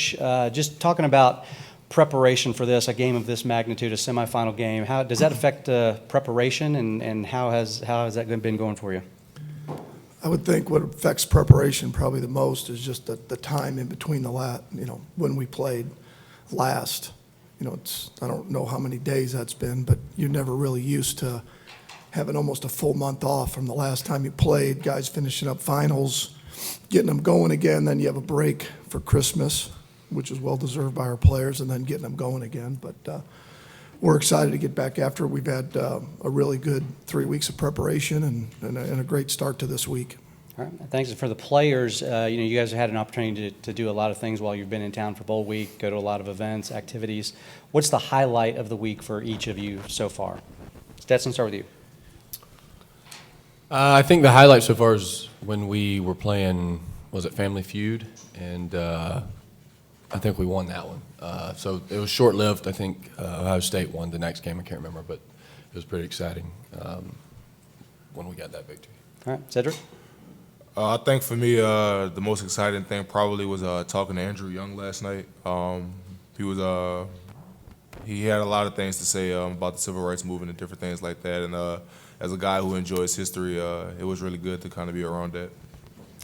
Coach, just talking about preparation for this, a game of this magnitude, a semifinal game, how does that affect preparation, and how has that been going for you? I would think what affects preparation probably the most is just the time in between when we played last. I don't know how many days that's been, but you're never really used to having almost a full month off from the last time you played, guys finishing up finals, getting them going again, then you have a break for Christmas, which is well-deserved by our players, and then getting them going again. But we're excited to get back after it. We've had a really good 3 weeks of preparation and a great start to this week. All right. Thanks. For the players, you guys have had an opportunity to do a lot of things while you've been in town for Bowl Week, go to a lot of events, activities. What's the highlight of the week for each of you so far? Stetson, start with you. I think the highlight so far is when we were playing, was it Family Feud? And I think we won that one. So it was short-lived. I think Ohio State won the next game. I can't remember, but it was pretty exciting when we got that victory. All right. Sedrick? I think for me, the most exciting thing probably was talking to Andrew Young last night. He had a lot of things to say about the civil rights movement and different things like that. And as a guy who enjoys history, it was really good to kind of be around that.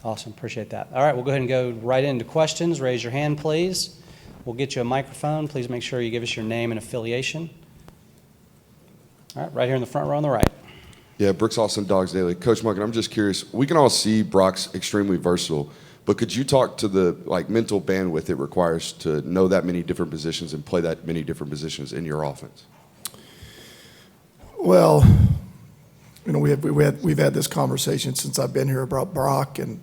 Awesome. Appreciate that. All right. We'll go ahead and go right into questions. Raise your hand, please. We'll get you a microphone. Please make sure you give us your name and affiliation. All right. Right here in the front row on the right. Yeah, Brooks Austin, Dogs Daily. Coach Monken, I'm just curious. We can all see Brock's extremely versatile, but could you talk to the mental bandwidth it requires to know that many different positions and play that many different positions in your offense? Well, we've had this conversation since I've been here about Brock and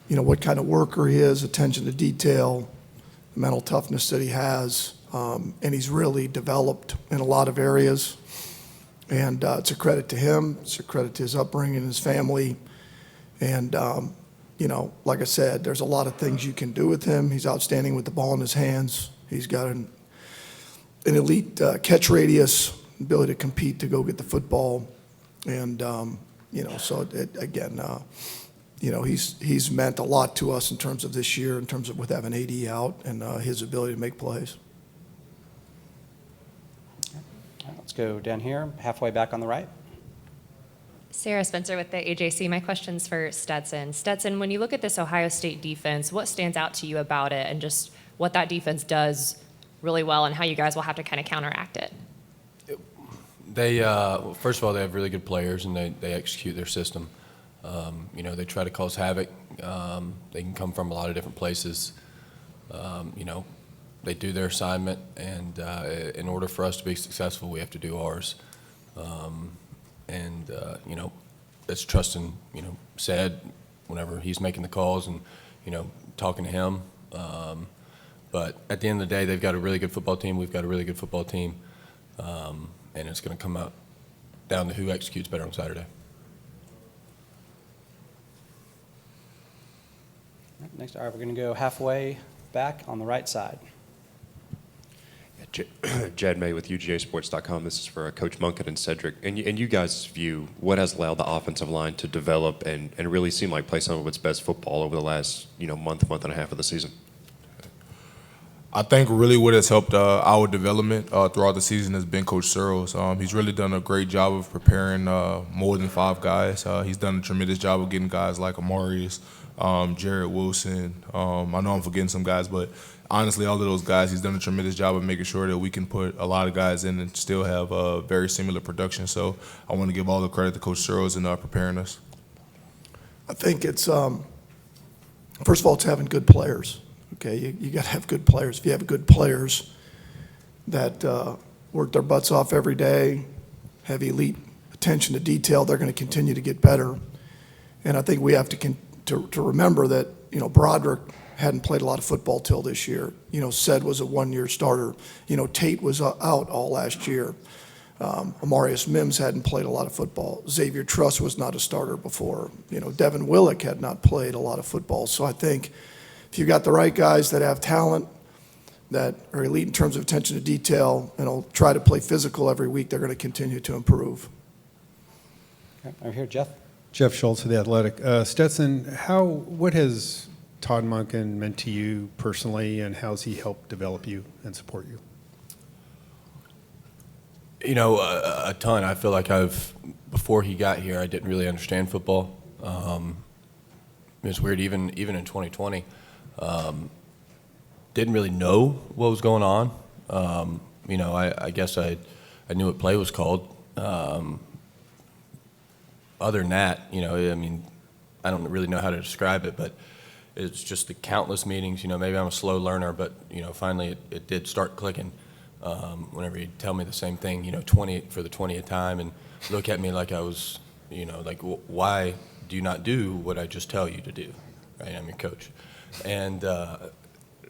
what kind of worker he is, attention to detail, the mental toughness that he has, and he's really developed in a lot of areas. And it's a credit to him. It's a credit to his upbringing and his family. And, like I said, there's a lot of things you can do with him. He's outstanding with the ball in his hands. He's got an elite catch radius, ability to compete to go get the football. And, he's meant a lot to us in terms of this year, in terms of with having AD out and his ability to make plays. Let's go down here, halfway back on the right. Sarah Spencer with the AJC. My question's for Stetson. Stetson, when you look at this Ohio State defense, what stands out to you about it and just what that defense does really well and how you guys will have to kind of counteract it? They, first of all, they have really good players and they execute their system. They try to cause havoc. They can come from a lot of different places. They do their assignment, and in order for us to be successful, we have to do ours. It's trusting, Sed whenever he's making the calls and, talking to him. But at the end of the day, they've got a really good football team. We've got a really good football team. And it's going to come out down to who executes better on Saturday. Next, all right, we're going to go halfway back on the right side. Jed May with UGAsports.com. This is for Coach Monken and Sedrick. And you guys' view, what has allowed the offensive line to develop and really seem like play some of its best football over the last month and a half of the season? I think really what has helped our development throughout the season has been Coach Searles. He's really done a great job of preparing more than 5 guys. He's done a tremendous job of getting guys like Amarius, Jared Wilson. I know I'm forgetting some guys, but honestly, all of those guys, he's done a tremendous job of making sure that we can put a lot of guys in and still have very similar production. So I want to give all the credit to Coach Searles in preparing us. I think it's, first of all, it's having good players. Okay, you got to have good players. If you have good players that work their butts off every day, have elite attention to detail, they're going to continue to get better. And I think we have to remember that Broderick hadn't played a lot of football till this year. Sed was a one-year starter. Tate was out all last year. Amarius Mims hadn't played a lot of football. Xavier Truss was not a starter before. Devin Willick had not played a lot of football. So I think if you got the right guys that have talent, that are elite in terms of attention to detail, and will try to play physical every week, they're going to continue to improve. Okay, over here, Jeff. Jeff Schultz of The Athletic. Stetson, what has Todd Monken meant to you personally, and how's he helped develop you and support you? You know, a ton. I feel like before he got here, I didn't really understand football. It was weird, even in 2020. Didn't really know what was going on. You know, I guess I knew what play was called. Other than that, you know, I mean, I don't really know how to describe it, but it's just the countless meetings. You know, maybe I'm a slow learner, but, you know, finally it did start clicking. Whenever he'd tell me the same thing, you know, 20 for the 20th time, and look at me like I was, you know, like, why do you not do what I just tell you to do? Right? I'm your coach. And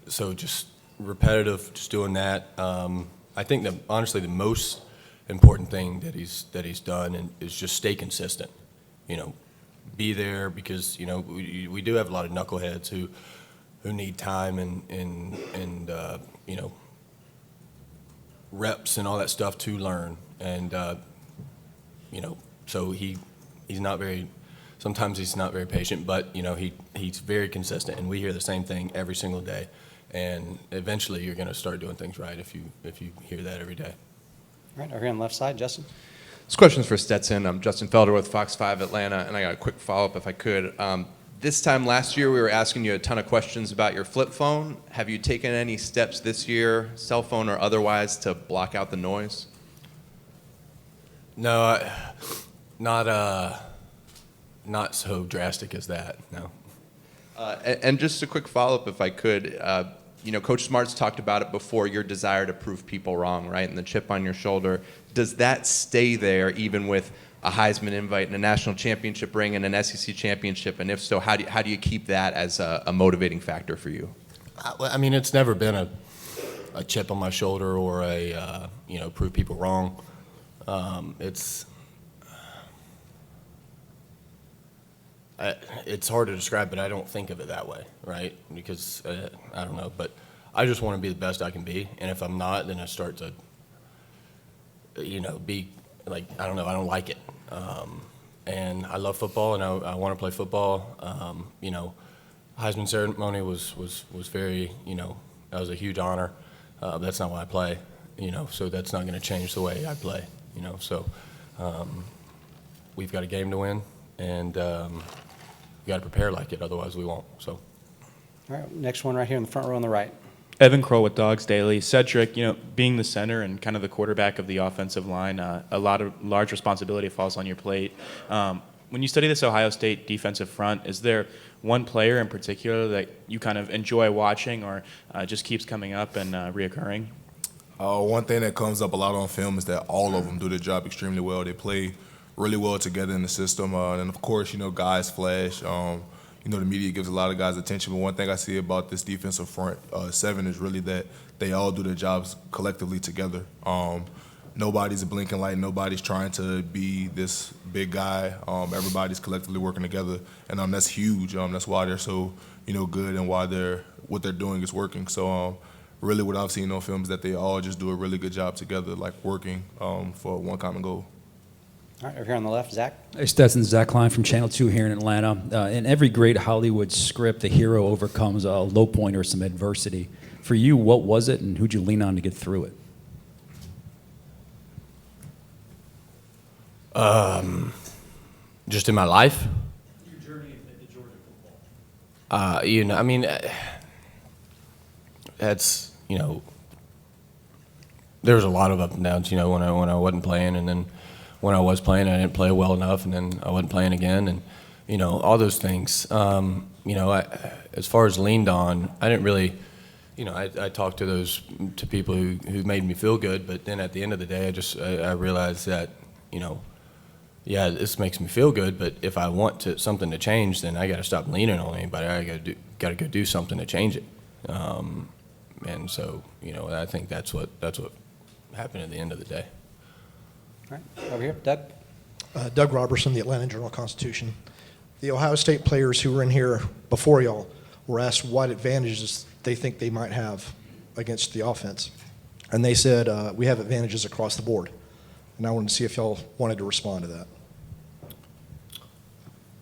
so just repetitive, just doing that. I think that honestly the most important thing that he's done is just stay consistent. You know, be there, because, you know, we do have a lot of knuckleheads who need time and you know, reps and all that stuff to learn. And you know, so he's not very, sometimes he's not very patient, but, you know, he's very consistent, and we hear the same thing every single day. And eventually you're going to start doing things right if you hear that every day. All right, over here on the left side, Justin. This question's for Stetson. I'm Justin Felder with Fox 5 Atlanta, and I got a quick follow-up if I could. This time last year, we were asking you a ton of questions about your flip phone. Have you taken any steps this year, cell phone or otherwise, to block out the noise? No, not so drastic as that, no. And just a quick follow-up, if I could. You know, Coach Smart's talked about it before, your desire to prove people wrong, right, and the chip on your shoulder. Does that stay there even with a Heisman invite and a national championship ring and an SEC championship? And if so, how do you keep that as a motivating factor for you? I mean, it's never been a chip on my shoulder or a, you know, prove people wrong. It's hard to describe, but I don't think of it that way, right? Because, I don't know, but I just want to be the best I can be. And if I'm not, then I start to, you know, be like, I don't know, I don't like it. And I love football, and I want to play football. You know, Heisman ceremony was very, you know, that was a huge honor. That's not why I play, you know, so that's not going to change the way I play, you know. So we've got a game to win, and we got to prepare like it, otherwise we won't. So. All right, next one right here in the front row on the right. Evan Kroll with Dogs Daily. Sedrick, you know, being the center and kind of the quarterback of the offensive line, a large responsibility falls on your plate. When you study this Ohio State defensive front, is there one player in particular that you kind of enjoy watching or just keeps coming up and reoccurring? One thing that comes up a lot on film is that all of them do their job extremely well. They play really well together in the system. And, of course, you know, guys flash. You know, the media gives a lot of guys attention, but one thing I see about this defensive front seven is really that they all do their jobs collectively together. Nobody's a blinking light. Nobody's trying to be this big guy. Everybody's collectively working together, and that's huge. That's why they're so, you know, good, and why what they're doing is working. So really what I've seen on film is that they all just do a really good job together, like working for one common goal. All right, over here on the left, Zach. Hey, Stetson, Zach Klein from Channel 2 here in Atlanta. In every great Hollywood script, the hero overcomes a low point or some adversity. For you, what was it, and who'd you lean on to get through it? Just in my life? Your journey into Georgia football. You know, I mean, that's, you know, there was a lot of up and downs, you know, when I wasn't playing, and then when I was playing, I didn't play well enough, and then I wasn't playing again, and, you know, all those things. You know, as far as leaned on, I didn't really, you know, I talked to people who made me feel good, but then at the end of the day, I realized that, you know, yeah, this makes me feel good, but if I want something to change, then I got to stop leaning on anybody. I got to go do something to change it. And so, you know, I think that's what happened at the end of the day. All right, over here, Doug. Doug Robertson, the Atlanta Journal-Constitution. The Ohio State players who were in here before y'all were asked what advantages they think they might have against the offense. And they said, we have advantages across the board. And I wanted to see if y'all wanted to respond to that.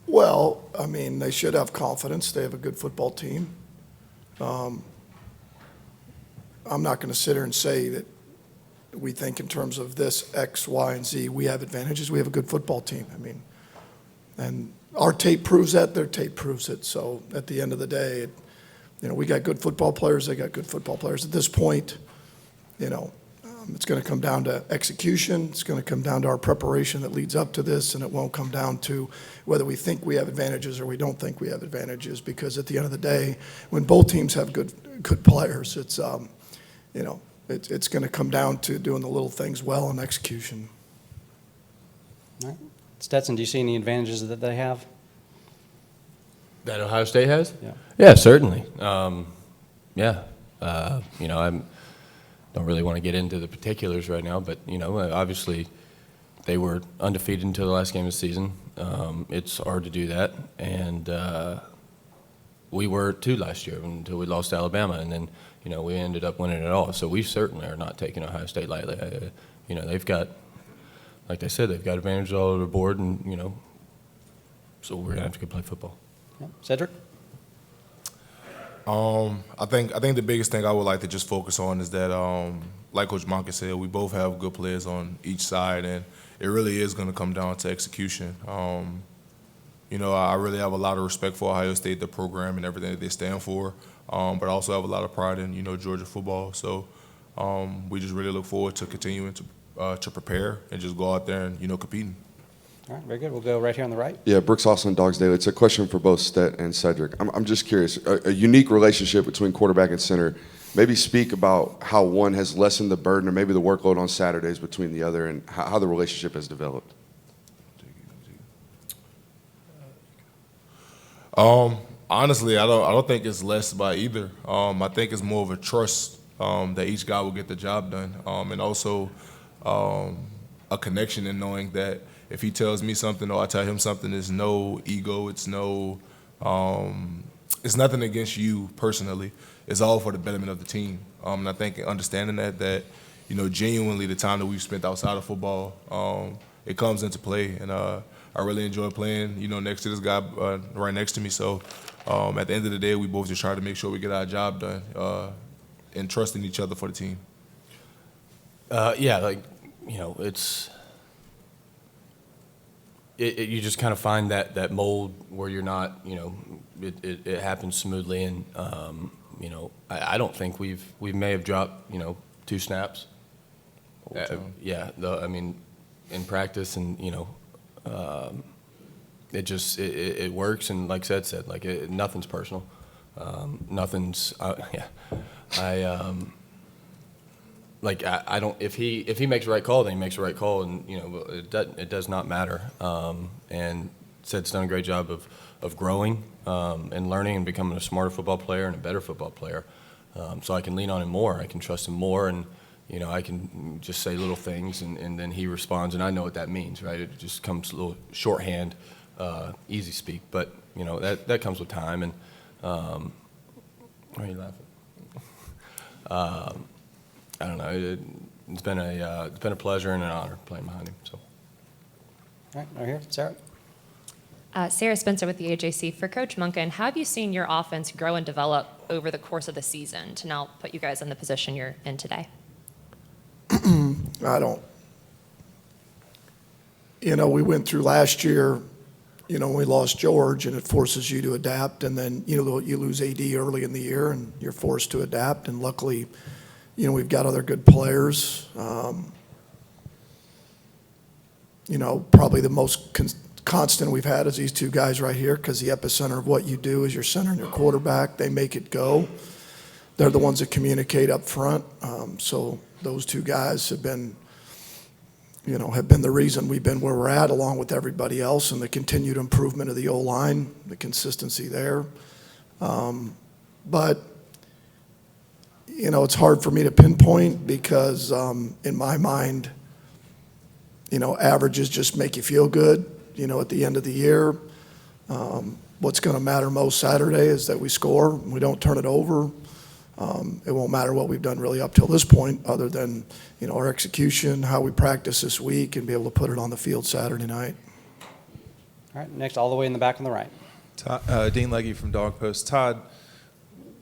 Well, I mean, they should have confidence. They have a good football team. I'm not going to sit here and say that we think in terms of this X, Y, and Z. We have advantages. We have a good football team. I mean, and our tape proves that. Their tape proves it. So at the end of the day, we got good football players. They got good football players. At this point, it's going to come down to execution. It's going to come down to our preparation that leads up to this, and it won't come down to whether we think we have advantages or we don't think we have advantages. Because at the end of the day, when both teams have good players, it's it's going to come down to doing the little things well and execution. All right. Stetson, do you see any advantages that they have? That Ohio State has? Yeah. Yeah, certainly. I don't really want to get into the particulars right now, but obviously they were undefeated until the last game of the season. It's hard to do that, and we were too last year until we lost to Alabama, and then we ended up winning it all. So we certainly are not taking Ohio State lightly. They've got, like they said, they've got advantages all over the board, and so we're gonna have to go play football. Yeah. Sedrick? I think the biggest thing I would like to just focus on is that, like Coach Monken said, we both have good players on each side, and it really is going to come down to execution. I really have a lot of respect for Ohio State, the program, and everything that they stand for, but I also have a lot of pride in Georgia football. So we just really look forward to continuing to prepare and just go out there and competing. All right, very good. We'll go right here on the right. Yeah, Brooks Austin, Dogs Daily. It's a question for both Stet and Sedrick. I'm just curious, a unique relationship between quarterback and center. Maybe speak about how one has lessened the burden or maybe the workload on Saturdays between the other and how the relationship has developed. Honestly, I don't think it's less by either. I think it's more of a trust that each guy will get the job done, and also a connection in knowing that if he tells me something or I tell him something, there's no ego. It's nothing against you personally. It's all for the betterment of the team. And I think understanding that genuinely the time that we've spent outside of football, it comes into play. And I really enjoy playing, next to this guy right next to me. So at the end of the day, we both just try to make sure we get our job done and trusting each other for the team. It's. You just kind of find that mold where you're not, it happens smoothly, and I don't think we may have dropped 2 snaps. In practice, and it works, and like Seth said, nothing's personal, nothing's I don't. If he makes the right call, then he makes the right call, and it does not matter. And Sed's done a great job of growing and learning and becoming a smarter football player and a better football player. So I can lean on him more. I can trust him more, and I can just say little things, and then he responds, and I know what that means, right? It just comes a little shorthand, easy speak, but that comes with time. And why are you laughing? I don't know. It's been a pleasure and an honor playing behind him. So. All right, right here, Sarah. Sarah Spencer with the AJC. For Coach Monken, how have you seen your offense grow and develop over the course of the season to now put you guys in the position you're in today? We went through last year, we lost George, and it forces you to adapt, and then, you lose AD early in the year, and you're forced to adapt, and luckily, we've got other good players. Probably the most constant we've had is these 2 guys right here, because the epicenter of what you do is your center and your quarterback. They make it go. They're the ones that communicate up front. So those 2 guys have been the reason we've been where we're at, along with everybody else, and the continued improvement of the O-line, the consistency there. But it's hard for me to pinpoint because in my mind, averages just make you feel good, at the end of the year. What's going to matter most Saturday is that we score, we don't turn it over. It won't matter what we've done really up till this point other than, our execution, how we practice this week, and be able to put it on the field Saturday night. All right, next, all the way in the back on the right. Dean Legge from Dog Post. Todd,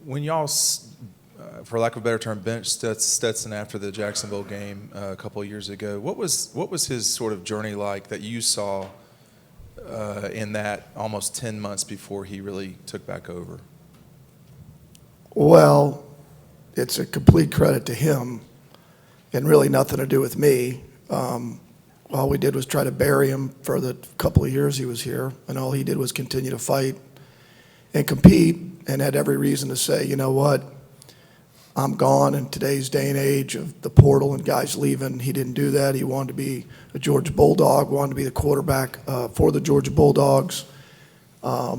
when y'all, for lack of a better term, benched Stetson after the Jacksonville game a couple of years ago, what was his sort of journey like that you saw in that almost 10 months before he really took back over? Well, it's a complete credit to him and really nothing to do with me. All we did was try to bury him for the couple of years he was here, and all he did was continue to fight and compete and had every reason to say, you know what, I'm gone in today's day and age of the portal and guys leaving. He didn't do that. He wanted to be a Georgia Bulldog, wanted to be the quarterback for the Georgia Bulldogs. I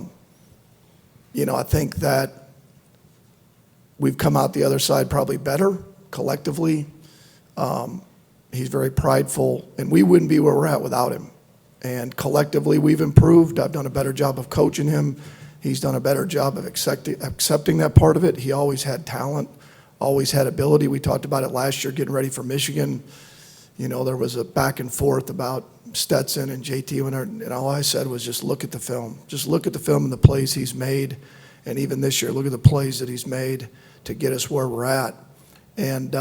think that we've come out the other side probably better collectively. He's very prideful, and we wouldn't be where we're at without him. And collectively, we've improved. I've done a better job of coaching him. He's done a better job of accepting that part of it. He always had talent, always had ability. We talked about it last year getting ready for Michigan. There was a back and forth about Stetson and JT, and all I said was just look at the film. Just look at the film and the plays he's made. And even this year, look at the plays that he's made to get us where we're at. And,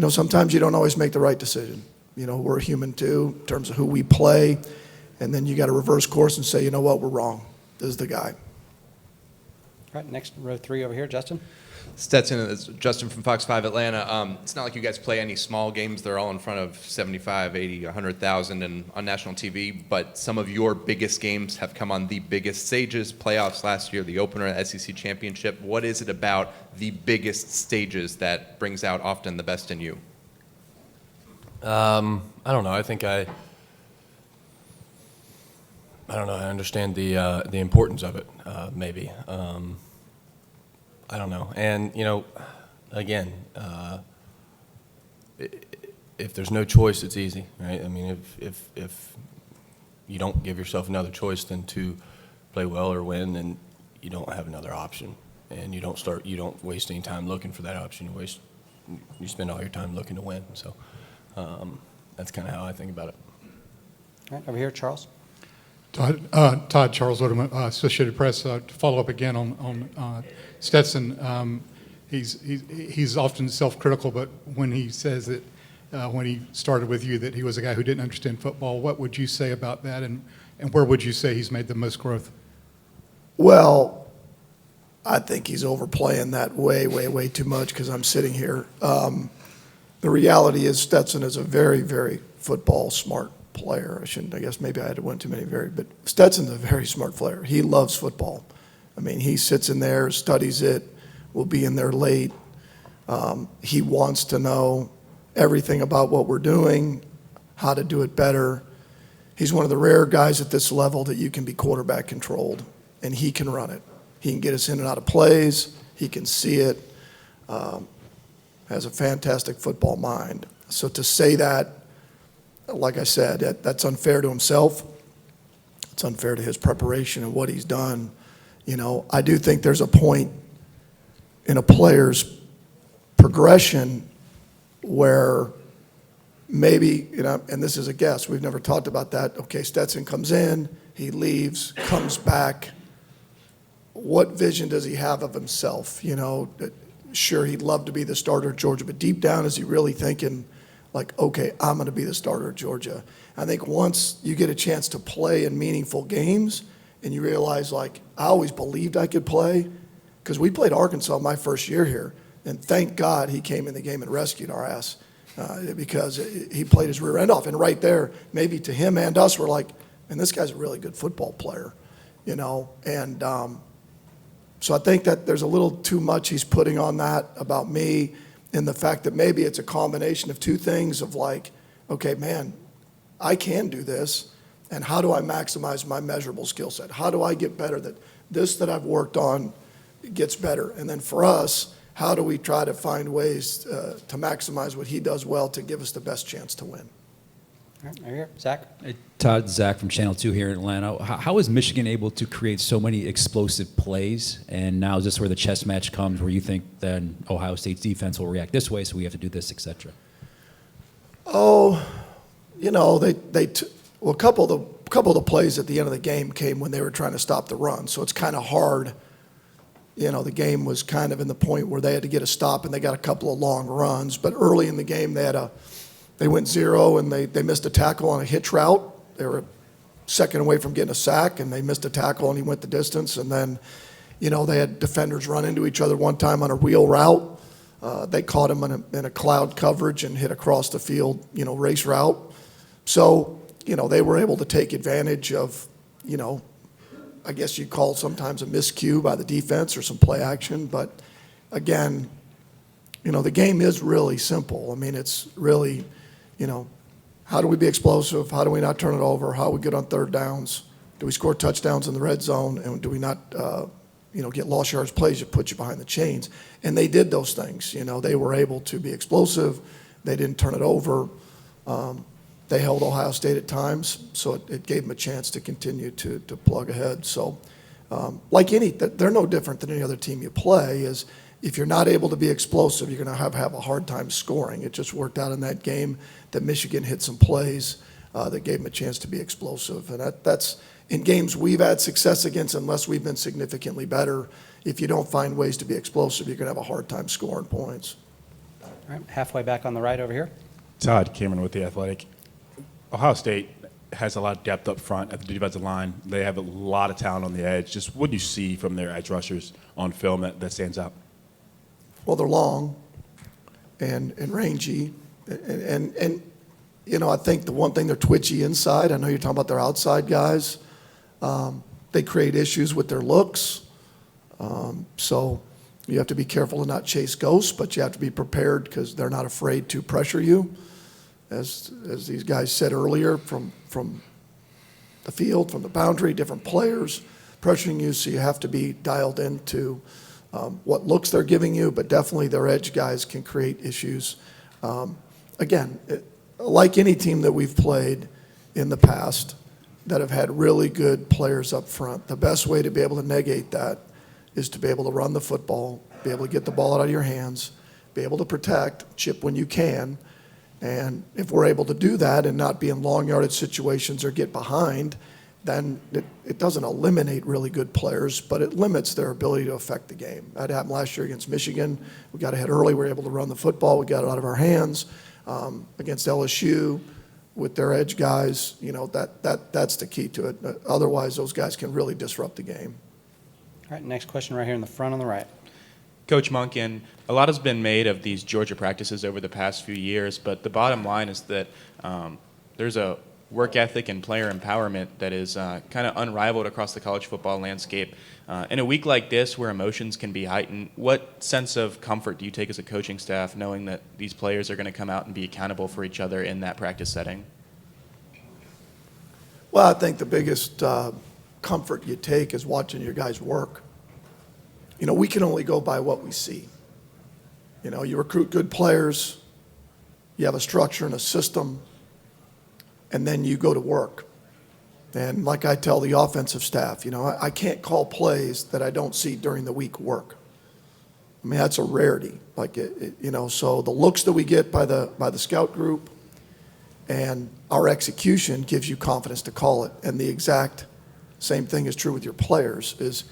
sometimes you don't always make the right decision. We're human too in terms of who we play. And then you got to reverse course and say, you know what, we're wrong. This is the guy. All right, next, row 3 over here, Justin. Stetson, it's Justin from Fox 5 Atlanta. It's not like you guys play any small games. They're all in front of 75, 80, 100,000 and on national TV. But some of your biggest games have come on the biggest stages. Playoffs last year, the opener, SEC championship. What is it about the biggest stages that brings out often the best in you? I don't know. I think I don't know. I understand the importance of it. Maybe. I don't know. And again, if there's no choice, it's easy, right? I mean, if you don't give yourself another choice than to play well or win, then you don't have another option, and you don't waste any time looking for that option. You spend all your time looking to win. So that's kind of how I think about it. All right, over here, Charles. Todd, Charles Oderman, Associated Press. To follow up again on Stetson, he's often self-critical, but when he says that when he started with you that he was a guy who didn't understand football, what would you say about that, and where would you say he's made the most growth? Well, I think he's overplaying that way too much because I'm sitting here. The reality is Stetson is a very, very football smart player. I guess maybe I had to win too many but Stetson's a very smart player. He loves football. I mean, he sits in there, studies it, will be in there late. He wants to know everything about what we're doing, how to do it better. He's one of the rare guys at this level that you can be quarterback controlled, and he can run it. He can get us in and out of plays. He can see it. Has a fantastic football mind. So to say that, like I said, that's unfair to himself. It's unfair to his preparation and what he's done. I do think there's a point in a player's progression where maybe, and this is a guess, we've never talked about that. Okay, Stetson comes in, he leaves, comes back. What vision does he have of himself? Sure, he'd love to be the starter at Georgia, but deep down, is he really thinking, like, okay, I'm going to be the starter at Georgia? I think once you get a chance to play in meaningful games and you realize, like, I always believed I could play, because we played Arkansas my first year here, and thank God he came in the game and rescued our ass because he played his rear end off. And right there, maybe to him and us, we're like, man, this guy's a really good football player, And so I think that there's a little too much he's putting on that about me, and the fact that maybe it's a combination of two things of like, okay, man, I can do this, and how do I maximize my measurable skill set? How do I get better that I've worked on gets better? And then for us, how do we try to find ways to maximize what he does well to give us the best chance to win? All right, over here, Zach. Todd, Zach from Channel 2 here in Atlanta. How is Michigan able to create so many explosive plays? And now is this where the chess match comes, where you think then Ohio State's defense will react this way, so we have to do this, et cetera? Oh, a couple of the couple of the plays at the end of the game came when they were trying to stop the run. So it's kind of hard. The game was kind of in the point where they had to get a stop, and they got a couple of long runs. But early in the game, they went 0, and they missed a tackle on a hitch route. They were a second away from getting a sack, and they missed a tackle, and he went the distance. And then, they had defenders run into each other one time on a wheel route. They caught him in a cloud coverage and hit across the field, race route. So, they were able to take advantage of, I guess you'd call it sometimes a miscue by the defense or some play action. But again, the game is really simple. I mean, it's really, how do we be explosive? How do we not turn it over? How do we get on third downs? Do we score touchdowns in the red zone? And do we not, get lost yards plays that put you behind the chains? And they did those things. They were able to be explosive. They didn't turn it over. They held Ohio State at times, so it gave them a chance to continue to plug ahead. So, they're no different than any other team you play. Is if you're not able to be explosive, you're going to have a hard time scoring. It just worked out in that game that Michigan hit some plays that gave them a chance to be explosive. And that's in games we've had success against, unless we've been significantly better. If you don't find ways to be explosive, you're going to have a hard time scoring points. All right, halfway back on the right over here. Todd Cameron with The Athletic. Ohio State has a lot of depth up front at the defensive line. They have a lot of talent on the edge. Just what do you see from their edge rushers on film that stands out? Well, they're long and rangy. And I think the one thing, they're twitchy inside. I know you're talking about their outside guys. They create issues with their looks. So you have to be careful to not chase ghosts, but you have to be prepared because they're not afraid to pressure you. As these guys said earlier, from the field, from the boundary, different players pressuring you, so you have to be dialed into what looks they're giving you, but definitely their edge guys can create issues. Again, like any team that we've played in the past that have had really good players up front, the best way to be able to negate that is to be able to run the football, be able to get the ball out of your hands, be able to protect, chip when you can. And if we're able to do that and not be in long yardage situations or get behind, then it doesn't eliminate really good players, but it limits their ability to affect the game. That happened last year against Michigan. We got ahead early. We were able to run the football. We got it out of our hands. Against LSU with their edge guys, that's the key to it. Otherwise, those guys can really disrupt the game. All right, next question right here in the front on the right. Coach Monken, a lot has been made of these Georgia practices over the past few years, but the bottom line is that there's a work ethic and player empowerment that is kind of unrivaled across the college football landscape. In a week like this where emotions can be heightened, what sense of comfort do you take as a coaching staff knowing that these players are going to come out and be accountable for each other in that practice setting? Well, I think the biggest comfort you take is watching your guys work. We can only go by what we see. You recruit good players, you have a structure and a system, and then you go to work. And like I tell the offensive staff, I can't call plays that I don't see during the week work. I mean, that's a rarity. So the looks that we get by the scout group and our execution gives you confidence to call it. And the exact same thing is true with your players. Is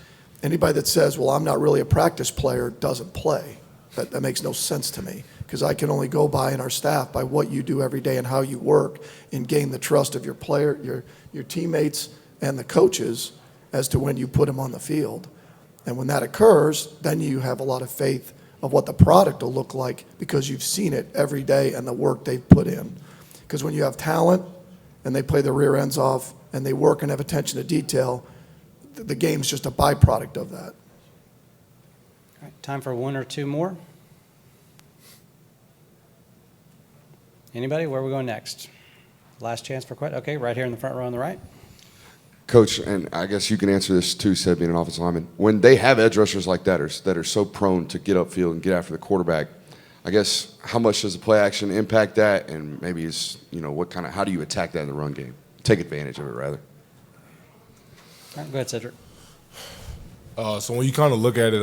anybody that says, well, I'm not really a practice player, doesn't play. That makes no sense to me, because I can only go by, in our staff, by what you do every day and how you work and gain the trust of your player, your teammates and the coaches as to when you put them on the field. And when that occurs, then you have a lot of faith of what the product will look like, because you've seen it every day and the work they've put in. Because when you have talent and they play their rear ends off and they work and have attention to detail, the game's just a byproduct of that. All right, time for one or two more. Anybody? Where are we going next? Last chance for questions. Okay, right here in the front row on the right. Coach, and I guess you can answer this too, Seb, being an offensive lineman. When they have edge rushers like that are so prone to get upfield and get after the quarterback, I guess how much does the play action impact that? And maybe how do you attack that in the run game? Take advantage of it, rather. All right, go ahead, Sedrick. So when you kind of look at it,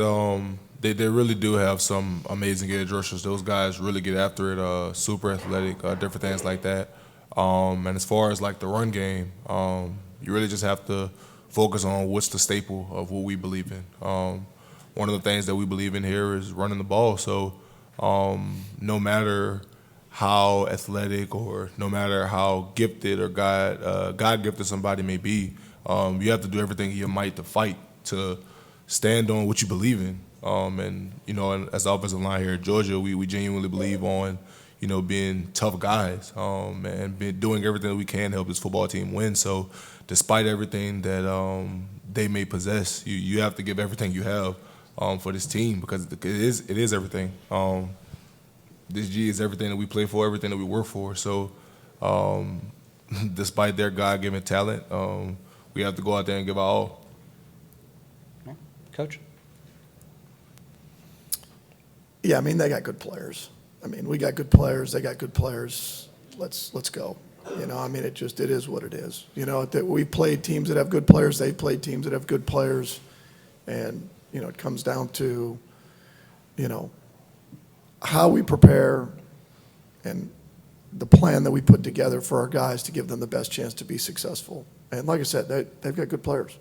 they really do have some amazing edge rushers. Those guys really get after it, super athletic, different things like that. And as far as like the run game, you really just have to focus on what's the staple of what we believe in. One of the things that we believe in here is running the ball. So no matter how athletic or no matter how gifted or God gifted somebody may be, you have to do everything in your might to fight, to stand on what you believe in. And, you know, and as the offensive line here at Georgia, we genuinely believe on, you know, being tough guys and doing everything that we can to help this football team win. So despite everything that they may possess, you have to give everything you have for this team, because it is everything. This G is everything that we play for, everything that we work for. So despite their God-given talent, we have to go out there and give our all. Coach? Yeah, I mean, they got good players. I mean, we got good players. They got good players. Let's go. You know, I mean, it is what it is. You know, that we played teams that have good players. They played teams that have good players. And, you know, it comes down to, you know, how we prepare and the plan that we put together for our guys to give them the best chance to be successful. And like I said, they've got good players.